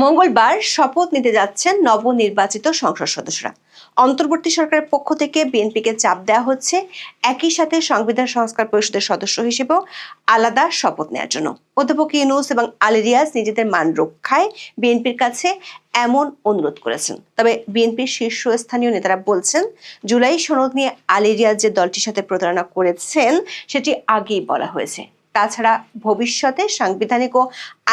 মঙ্গলবার শপথ নিতে যাচ্ছেন নবনির্বাচিত সংসদ সদস্যরা। অন্তর্বর্তী সরকারের পক্ষ থেকে বিএনপিকে চাপ দেওয়া হচ্ছে একই সাথে সংবিধান সংস্কার পরিষদের সদস্য হিসেবেও আলাদা শপথ নেওয়ার জন্য। অধ্যাপক ইউনূস এবং আলী রিয়াজ নিজেদের মান রক্ষায় বিএনপির কাছে এমন অনুরোধ করেছেন। তবে বিএনপির শীর্ষস্থানীয় নেতারা বলছেন, জুলাই সনদ নিয়ে আলী রিয়াজ যে দলটির সাথে প্রতারণা করেছেন সেটি আগেই বলা হয়েছে। তাছাড়া ভবিষ্যতে সাংবিধানিক ও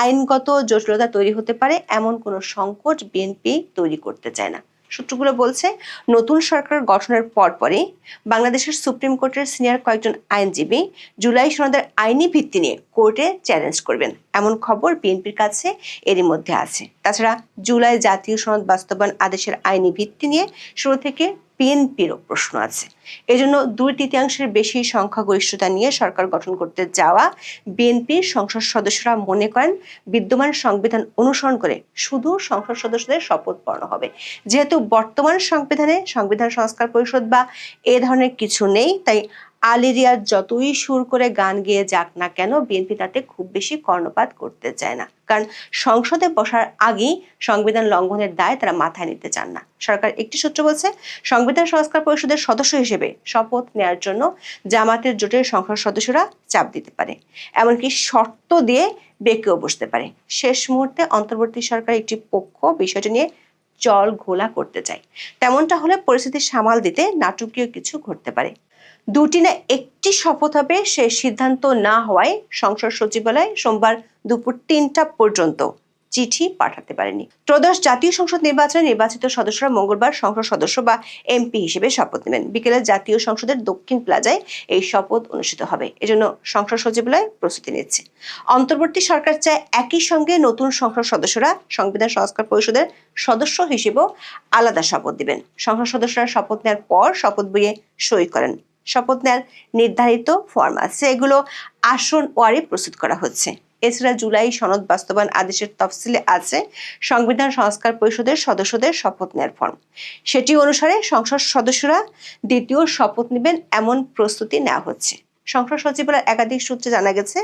আইনগত জটিলতা তৈরি হতে পারে এমন কোনো সংকট বিএনপি তৈরি করতে চায় না। সূত্রগুলো বলছে, নতুন সরকার গঠনের পরপরই বাংলাদেশের সুপ্রিম কোর্টের সিনিয়র কয়েকজন আইনজীবী জুলাই সনদের আইনি ভিত্তি নিয়ে কোর্টে চ্যালেঞ্জ করবেন এমন খবর বিএনপির কাছে এরই মধ্যে আছে। তাছাড়া জুলাই জাতীয় সনদ বাস্তবায়ন আদেশের আইনি ভিত্তি নিয়ে শুরু থেকে বিএনপিরও প্রশ্ন আছে। এজন্য 2/3 বেশি সংখ্যাগরিষ্ঠতা নিয়ে সরকার গঠন করতে যাওয়া বিএনপির সংসদ সদস্যরা মনে করেন বিদ্যমান সংবিধান অনুসরণ করে শুধু সংসদ সদস্যদের শপথ পড়ানো হবে। যেহেতু বর্তমান সংবিধানে সংবিধান সংস্কার পরিষদ বা এ ধরনের কিছু নেই, তাই আলী রিয়াজ যতই সুর করে গান গেয়ে যাক না কেন বিএনপি তাতে খুব বেশি কর্ণপাত করতে চায় না। কারণ সংসদে বসার আগেই সংবিধান লঙ্ঘনের দায় তারা মাথায় নিতে চান না। সরকার একটি সূত্র বলছে, সংবিধান সংস্কার পরিষদের সদস্য হিসেবে শপথ নেওয়ার জন্য জামাতের জোটের সংসদ সদস্যরা চাপ দিতে পারে, এমনকি শর্ত দিয়ে বেঁকেও বসতে পারে। শেষ মুহূর্তে অন্তর্বর্তী সরকার একটি পক্ষ বিষয়টি নিয়ে জল ঘোলা করতে চায়। তেমনটা হলে পরিস্থিতি সামাল দিতে নাটকীয় কিছু ঘটতে পারে। দুটি না একটি শপথ হবে সে সিদ্ধান্ত না হওয়ায় সংসদ সচিবালয় সোমবার দুপুর 3টা পর্যন্ত চিঠি পাঠাতে পারেনি। ত্রয়োদশ জাতীয় সংসদ নির্বাচনে নির্বাচিত সদস্যরা মঙ্গলবার সংসদ সদস্য বা এমপি হিসেবে শপথ নেবেন। বিকেলে জাতীয় সংসদের দক্ষিণ প্লাজায় এই শপথ অনুষ্ঠিত হবে। এজন্য সংসদ সচিবালয় প্রস্তুতি নিচ্ছে। অন্তর্বর্তী সরকার চায় একই সঙ্গে নতুন সংসদ সদস্যরা সংবিধান সংস্কার পরিষদের সদস্য হিসেবেও আলাদা শপথ দিবেন। সংসদ সদস্যরা শপথ নেওয়ার পর শপথ বইয়ে সই করেন। শপথ নেওয়ার নির্ধারিত ফর্ম আছে, এগুলো আসন ওয়ারি প্রস্তুত করা হচ্ছে। এছাড়া জুলাই সনদ বাস্তবায়ন আদেশের তফসিলে আছে সংবিধান সংস্কার পরিষদের সদস্যদের শপথ নেওয়ার ফর্ম। সেটি অনুসারে সংসদ সদস্যরা দ্বিতীয় শপথ নেবেন এমন প্রস্তুতি নেওয়া হচ্ছে। সংসদ সচিবালয়ের একাধিক সূত্রে জানা গেছে,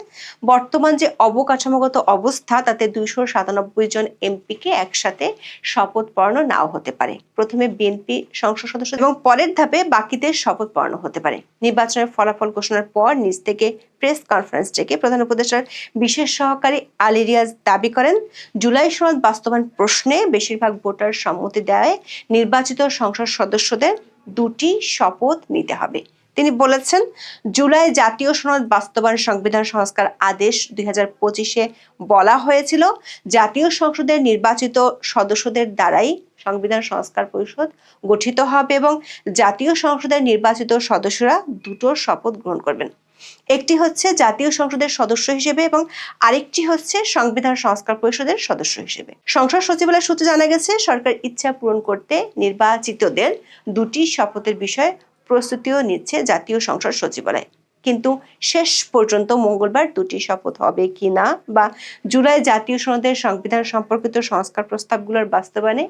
বর্তমান যে অবকাঠামোগত অবস্থা তাতে 297 জন এমপিকে একসাথে শপথ পড়ানো নাও হতে পারে। প্রথমে বিএনপি সংসদ সদস্য এবং পরের ধাপে বাকিদের শপথ পড়ানো হতে পারে। নির্বাচনের ফলাফল ঘোষণার পর নিজ থেকে প্রেস কনফারেন্স ডেকে প্রধান উপদেষ্টার বিশেষ সহকারী আলী রিয়াজ দাবি করেন, জুলাই সনদ বাস্তবায়ন প্রশ্নে বেশিরভাগ ভোটার সম্মতি দেওয়ায় নির্বাচিত সংসদ সদস্যদের দুটি শপথ নিতে হবে। তিনি বলেছেন, জুলাই জাতীয় সনদ বাস্তবায়ন সংবিধান সংস্কার আদেশ 2025-এ বলা হয়েছিল জাতীয় সংসদের নির্বাচিত সদস্যদের দ্বারাই সংবিধান সংস্কার পরিষদ গঠিত হবে এবং জাতীয় সংসদের নির্বাচিত সদস্যরা দুটো শপথ গ্রহণ করবেন। একটি হচ্ছে জাতীয় সংসদের সদস্য হিসেবে এবং আরেকটি হচ্ছে সংবিধান সংস্কার পরিষদের সদস্য হিসেবে। সংসদ সচিবালয় সূত্রে জানা গেছে, সরকার ইচ্ছা পূরণ করতে নির্বাচিতদের দুটি শপথের বিষয়ে প্রস্তুতিও নিচ্ছে জাতীয় সংসদ সচিবালয়। কিন্তু শেষ পর্যন্ত মঙ্গলবার দুটি শপথ হবে কিনা বা জুলাই জাতীয় সনদের সংবিধান সম্পর্কিত সংস্কার প্রস্তাবগুলোর বাস্তবায়নে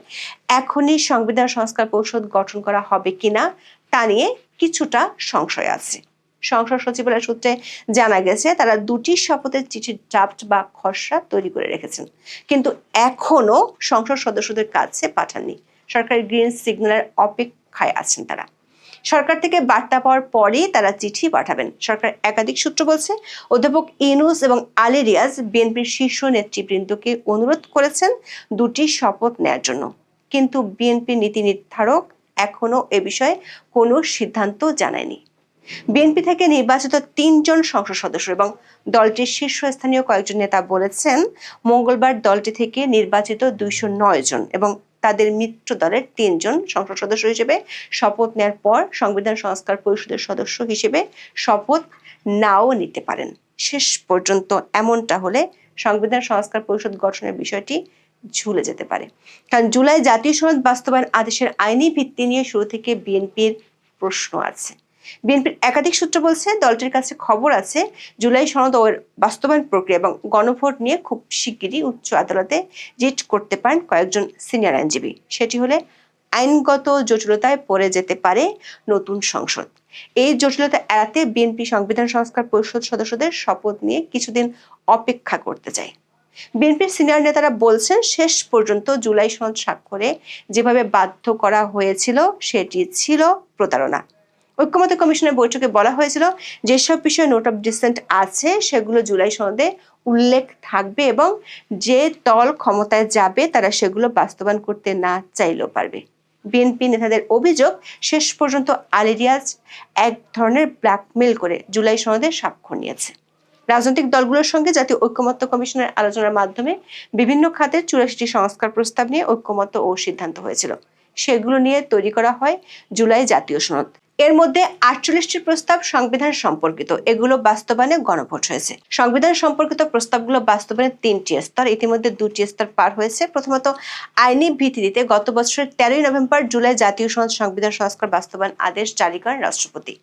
এখনই সংবিধান সংস্কার পরিষদ গঠন করা হবে কিনা তা নিয়ে কিছুটা সংশয় আছে। সংসদ সচিবালয় সূত্রে জানা গেছে, তারা দুটি শপথের চিঠির ড্রাফট বা খসড়া তৈরি করে রেখেছেন, কিন্তু এখনো সংসদ সদস্যদের কাছে পাঠাননি। সরকার গ্রিন সিগন্যালের অপেক্ষায় আছেন তারা। সরকার থেকে বার্তা পাওয়ার পরেই তারা চিঠি পাঠাবেন। সরকার একাধিক সূত্র বলছে, অধ্যাপক ইউনূস এবং আলী রিয়াজ বিএনপির শীর্ষ নেতৃবৃন্দকে অনুরোধ করেছেন দুটি শপথ নেয়ার জন্য, কিন্তু বিএনপি নীতি নির্ধারক এখনো এ বিষয়ে কোনো সিদ্ধান্ত জানায়নি। বিএনপি থেকে নির্বাচিত 3 জন সংসদ সদস্য এবং দলটির শীর্ষস্থানীয় কয়েকজন নেতা বলেছেন, মঙ্গলবার দলটি থেকে নির্বাচিত 209 জন এবং তাদের মিত্র দলের 3 জন সংসদ সদস্য হিসেবে শপথ নেওয়ার পর সংবিধান সংস্কার পরিষদের সদস্য হিসেবে শপথ নাও নিতে পারেন। শেষ পর্যন্ত এমনটা হলে সংবিধান সংস্কার পরিষদ গঠনের বিষয়টি ঝুলে যেতে পারে। কারণ জুলাই জাতীয় সনদ বাস্তবায়ন আদেশের আইনি ভিত্তি নিয়ে শুরু থেকে বিএনপির প্রশ্ন আছে। বিএনপির একাধিক সূত্র বলছে, দলটির কাছে খবর আছে জুলাই সনদ ও বাস্তবায়ন প্রক্রিয়া এবং গণভোট নিয়ে খুব শিগগিরই উচ্চ আদালতে রিট করতে পারেন কয়েকজন সিনিয়র আইনজীবী। সেটি হলে আইনগত জটিলতায় পড়ে যেতে পারে নতুন সংসদ। এই জটিলতা এড়াতে বিএনপি সংবিধান সংস্কার পরিষদ সদস্যদের শপথ নিয়ে কিছুদিন অপেক্ষা করতে চায়। বিএনপির সিনিয়র নেতারা বলছেন, শেষ পর্যন্ত জুলাই সনদ স্বাক্ষরে যেভাবে বাধ্য করা হয়েছিল সেটি ছিল প্রতারণা। ঐক্যমত্য কমিশনের বৈঠকে বলা হয়েছিল, যেসব বিষয়ে নোট অফ ডিসেন্ট আছে সেগুলো জুলাই সনদে উল্লেখ থাকবে এবং যে দল ক্ষমতায় যাবে তারা সেগুলো বাস্তবায়ন করতে না চাইলেও পারবে। বিএনপি নেতাদের অভিযোগ, শেষ পর্যন্ত আলী রিয়াজ এক ধরনের ব্ল্যাকমেল করে জুলাই সনদে স্বাক্ষর নিয়েছে। রাজনৈতিক দলগুলোর সঙ্গে জাতীয় ঐক্যমত্য কমিশনের আলোচনার মাধ্যমে বিভিন্ন খাতের 84টি সংস্কার প্রস্তাব নিয়ে ঐক্যমত্য ও সিদ্ধান্ত হয়েছিল। সেগুলো নিয়ে তৈরি করা হয় জুলাই জাতীয় সনদ। এর মধ্যে 48টি প্রস্তাব সংবিধান সম্পর্কিত, এগুলো বাস্তবায়নে গণভোট হয়েছে। সংবিধান সম্পর্কিত প্রস্তাবগুলো বাস্তবায়নের 3টি স্তর, ইতিমধ্যে 2টি স্তর পার হয়েছে। প্রথমত, আইনি ভিত্তিতে গত বছরের 13ই নভেম্বর জুলাই জাতীয় সনদ সংবিধান সংস্কার বাস্তবায়ন আদেশ জারি করেন রাষ্ট্রপতি।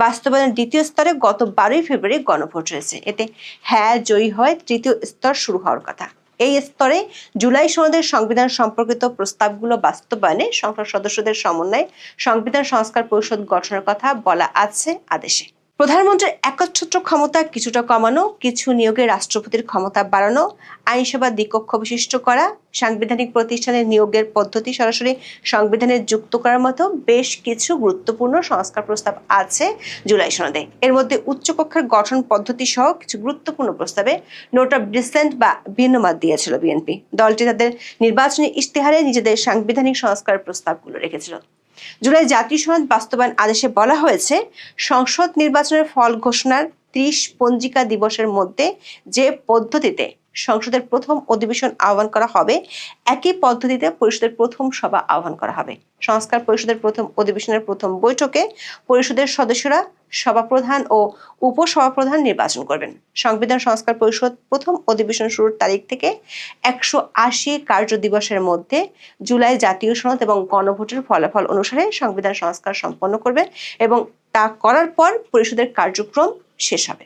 বাস্তবায়নের দ্বিতীয় স্তরে গত 12ই ফেব্রুয়ারি গণভোট হয়েছে। এতে হ্যাঁ জয়ী হয় তৃতীয় স্তর শুরু হওয়ার কথা। এই স্তরে জুলাই সনদের সংবিধান সম্পর্কিত প্রস্তাবগুলো বাস্তবায়নে সংসদ সদস্যদের সমন্বয়ে সংবিধান সংস্কার পরিষদ গঠনের কথা বলা আছে আদেশে। প্রধানমন্ত্রীর একচ্ছত্র ক্ষমতা কিছুটা কমানো, কিছু নিয়োগে রাষ্ট্রপতির ক্ষমতা বাড়ানো, আইনসভা দ্বিকক্ষ বিশিষ্ট করা, সাংবিধানিক প্রতিষ্ঠানের নিয়োগের পদ্ধতি সরাসরি সংবিধানে যুক্ত করার মতো বেশ কিছু গুরুত্বপূর্ণ সংস্কার প্রস্তাব আছে জুলাই সনদে। এর মধ্যে উচ্চকক্ষের গঠন পদ্ধতি সহ কিছু গুরুত্বপূর্ণ প্রস্তাবে নোট অফ ডিসেন্ট বা ভিন্নমত দিয়েছিল বিএনপি। দলটি তাদের নির্বাচনী ইশতেহারে নিজেদের সাংবিধানিক সংস্কার প্রস্তাবগুলো রেখেছিল। জুলাই জাতীয় সনদ বাস্তবায়ন আদেশে বলা হয়েছে, সংসদ নির্বাচনের ফল ঘোষণার 30 পঞ্জিকা দিবসের মধ্যে যে পদ্ধতিতে সংসদের প্রথম অধিবেশন আহ্বান করা হবে, একই পদ্ধতিতে পরিষদের প্রথম সভা আহ্বান করা হবে। সংস্কার পরিষদের প্রথম অধিবেশনের প্রথম বৈঠকে পরিষদের সদস্যরা সভাপ্রধান ও উপসভাপ্রধান নির্বাচন করবেন। সংবিধান সংস্কার পরিষদ প্রথম অধিবেশন শুরুর তারিখ থেকে 180 কার্য দিবসের মধ্যে জুলাই জাতীয় সনদ এবং গণভোটের ফলাফল অনুসারে সংবিধান সংস্কার সম্পন্ন করবে এবং তা করার পর পরিষদের কার্যক্রম শেষ হবে।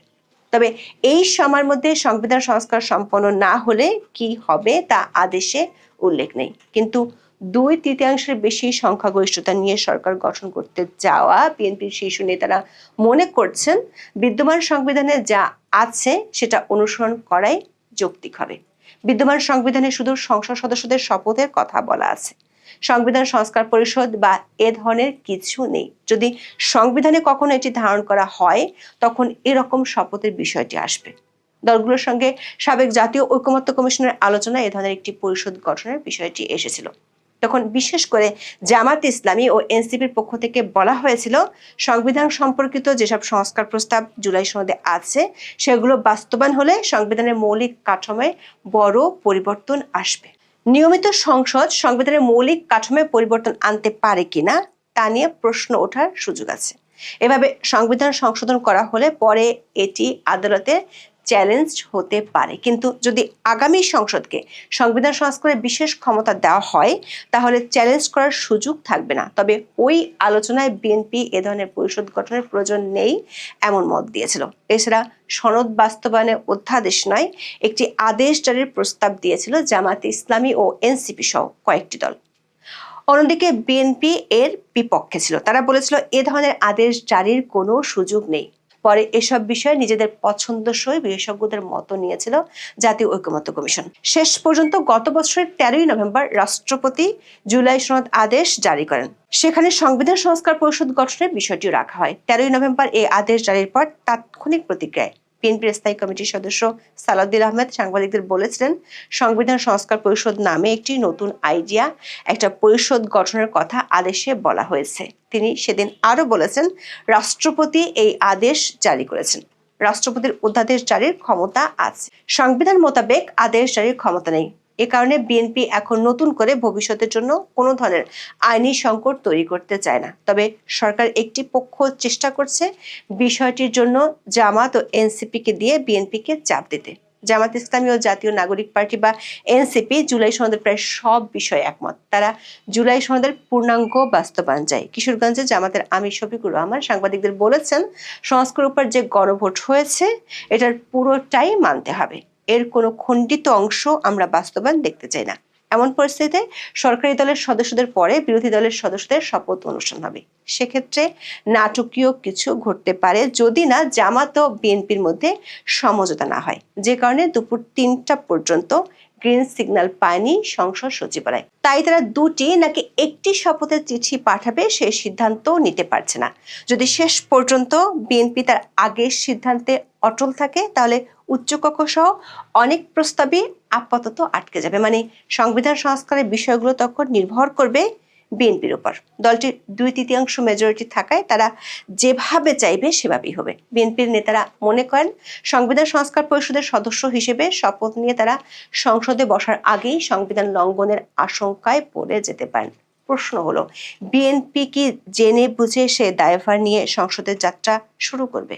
তবে এই সময়ের মধ্যে সংবিধান সংস্কার সম্পন্ন না হলে কি হবে তা আদেশে উল্লেখ নেই। কিন্তু 2/3 বেশি সংখ্যাগরিষ্ঠতা নিয়ে সরকার গঠন করতে যাওয়া বিএনপির শীর্ষ নেতারা মনে করছেন, বিদ্যমান সংবিধানে যা আছে সেটা অনুসরণ করাই যৌক্তিক হবে। বিদ্যমান সংবিধানে শুধু সংসদ সদস্যদের শপথের কথা বলা আছে, সংবিধান সংস্কার পরিষদ বা এ ধরনের কিছু নেই। যদি সংবিধানে কখনো এটি ধারণ করা হয় তখন এরকম শপথের বিষয়টি আসবে। দলগুলোর সঙ্গে সাবেক জাতীয় ঐক্যমত্য কমিশনের আলোচনায় এ ধরনের একটি পরিষদ গঠনের বিষয়টি এসেছিল। তখন বিশেষ করে জামাত ইসলামী ও এনসিপির পক্ষ থেকে বলা হয়েছিল, সংবিধান সম্পর্কিত যেসব সংস্কার প্রস্তাব জুলাই সনদে আছে সেগুলো বাস্তবায়ন হলে সংবিধানের মৌলিক কাঠামোয় বড় পরিবর্তন আসবে। নিয়মিত সংসদ সংবিধানের মৌলিক কাঠামোয় পরিবর্তন আনতে পারে কিনা তা নিয়ে প্রশ্ন ওঠার সুযোগ আছে। এভাবে সংবিধান সংশোধন করা হলে পরে এটি আদালতে চ্যালেঞ্জ হতে পারে। কিন্তু যদি আগামী সংসদকে সংবিধান সংস্কারের বিশেষ ক্ষমতা দেওয়া হয় তাহলে চ্যালেঞ্জ করার সুযোগ থাকবে না। তবে ওই আলোচনায় বিএনপি এ ধরনের পরিষদ গঠনের প্রয়োজন নেই এমন মত দিয়েছিল। এছাড়া সনদ বাস্তবায়নে অধ্যাদেশ নয়, একটি আদেশ জারির প্রস্তাব দিয়েছিল জামায়াতে ইসলামী ও এনসিপি সহ কয়েকটি দল। অন্যদিকে বিএনপি এর বিপক্ষে ছিল। তারা বলেছিল এ ধরনের আদেশ জারির কোনো সুযোগ নেই। পরে এসব বিষয়ে নিজেদের পছন্দসই বিশেষজ্ঞদের মত নিয়েছিল জাতীয় ঐক্যমত্য কমিশন। শেষ পর্যন্ত গত বছরের 13ই নভেম্বর রাষ্ট্রপতি জুলাই সনদ আদেশ জারি করেন। সেখানে সংবিধান সংস্কার পরিষদ গঠনের বিষয়টিও রাখা হয়। 13ই নভেম্বর এই আদেশ জারির পর তাৎক্ষণিক প্রতিক্রিয়ায় বিএনপির স্থায়ী কমিটির সদস্য সালাউদ্দিন আহমেদ সাংবাদিকদের বলেছিলেন, সংবিধান সংস্কার পরিষদ নামে একটি নতুন আইডিয়া, একটা পরিষদ গঠনের কথা আদেশে বলা হয়েছে। তিনি সেদিন আরো বলেছেন, রাষ্ট্রপতি এই আদেশ জারি করেছেন, রাষ্ট্রপতির অধ্যাদেশ জারির ক্ষমতা আছে, সংবিধান মোতাবেক আদেশ জারির ক্ষমতা নেই। এ কারণে বিএনপি এখন নতুন করে ভবিষ্যতের জন্য কোনো ধরনের আইনি সংকট তৈরি করতে চায় না। তবে সরকার একটি পক্ষ চেষ্টা করছে বিষয়টির জন্য জামাত ও এনসিপিকে দিয়ে বিএনপিকে চাপ দিতে। জামাত ইসলামী ও জাতীয় নাগরিক পার্টি বা এনসিপি জুলাই সনদের প্রায় সব বিষয়ে একমত। তারা জুলাই সনদের পূর্ণাঙ্গ বাস্তবায়ন চায়। কিশোরগঞ্জে জামাতের আমির শফিকুর রহমান সাংবাদিকদের বলেছেন, সংস্কারের উপর যে গণভোট হয়েছে এটার পুরোটাই মানতে হবে, এর কোনো খণ্ডিত অংশ আমরা বাস্তবায়ন দেখতে চাই না। এমন পরিস্থিতিতে সরকারি দলের সদস্যদের পরে বিরোধী দলের সদস্যদের শপথ অনুষ্ঠান হবে। সেক্ষেত্রে নাটকীয় কিছু ঘটতে পারে যদি না জামাত ও বিএনপির মধ্যে সমঝোতা না হয়, যে কারণে দুপুর ৩টা পর্যন্ত গ্রিন সিগন্যাল পায়নি সংসদ সচিবালয়। তাই তারা দুটি নাকি একটি শপথের চিঠি পাঠাবে সেই সিদ্ধান্ত নিতে পারছে না। যদি শেষ পর্যন্ত বিএনপি তার আগের সিদ্ধান্তে অটল থাকে তাহলে উচ্চকক্ষ সহ অনেক প্রস্তাবই আপাতত আটকে যাবে। মানে সংবিধান সংস্কারের বিষয়গুলো তখন নির্ভর করবে বিএনপির উপর। দলটির 2/3 মেজরিটি থাকায় তারা যেভাবে চাইবে সেভাবেই হবে। বিএনপির নেতারা মনে করেন সংবিধান সংস্কার পরিষদের সদস্য হিসেবে শপথ নিয়ে তারা সংসদে বসার আগেই সংবিধান লঙ্ঘনের আশঙ্কায় পড়ে যেতে পারেন। প্রশ্ন হলো, বিএনপি কি জেনে বুঝে সে দায়ভার নিয়ে সংসদের যাত্রা শুরু করবে?